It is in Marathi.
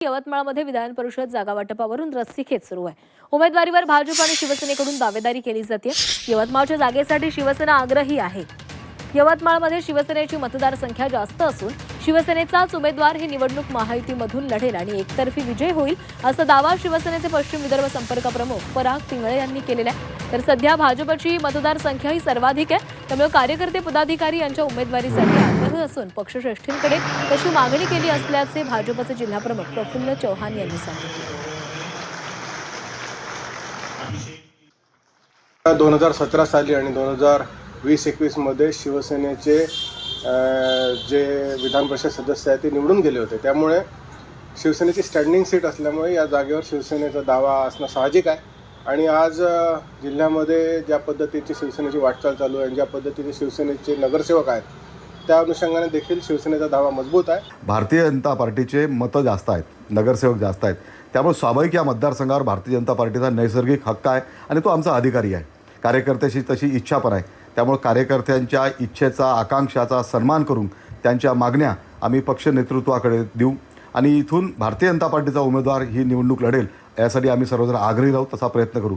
यवतमाळमध्ये विधान परिषद जागा वाटपावरून रस्सीखेच सुरू आहे। उमेदवारीवर भाजप आणि शिवसेनेकडून दावेदारी केली जाते। यवतमाळच्या जागेसाठी शिवसेना आग्रही आहे। यवतमाळमध्ये शिवसेनेची मतदारसंख्या जास्त असून शिवसेनेचाच उमेदवार ही निवडणूक महायुतीमधून लढेल आणि एकतर्फी विजय होईल असा दावा शिवसेनेचे पश्चिम विदर्भ संपर्क प्रमुख पराग पिंगळे यांनी केलेला आहे। तर सध्या भाजपची मतदारसंख्या ही सर्वाधिक आहे, त्यामुळे कार्यकर्ते पदाधिकारी यांच्या उमेदवारीसाठी आग्रही असून पक्षश्रेष्ठींकडे तशी मागणी केली असल्याचे भाजपचे जिल्हाप्रमुख प्रफुल्ल चव्हाण यांनी सांगितले। 2017 साली आणि 2020-21 मध्ये शिवसेनेचे जे विधान परिषद सदस्य आहेत ते निवडून गेले होते। त्यामुळे शिवसेनेची स्टँडिंग सीट असल्यामुळे या जागेवर शिवसेनेचा दावा असणं साहजिक आहे। आणि आज जिल्ह्यामध्ये ज्या पद्धतीची शिवसेनेची वाटचाल चालू आहे, ज्या पद्धतीचे शिवसेनेचे नगरसेवक आहेत, त्या अनुषंगाने देखील शिवसेनेचा दावा मजबूत आहे। भारतीय जनता पार्टीचे मतं जास्त आहेत, नगरसेवक जास्त आहेत, त्यामुळे स्वाभाविक या मतदारसंघावर भारतीय जनता पार्टीचा नैसर्गिक हक्क आहे आणि तो आमचा अधिकारी आहे। कार्यकर्त्याची तशी इच्छा पण आहे, त्यामुळे कार्यकर्त्यांच्या इच्छेचा, आकांक्षाचा सन्मान करून त्यांच्या मागण्या आम्ही पक्ष नेतृत्वाकडे देऊ आणि इथून भारतीय जनता पार्टीचा उमेदवार ही निवडणूक लढेल यासाठी आम्ही सर्वजण आग्रही राहू, तसा प्रयत्न करू।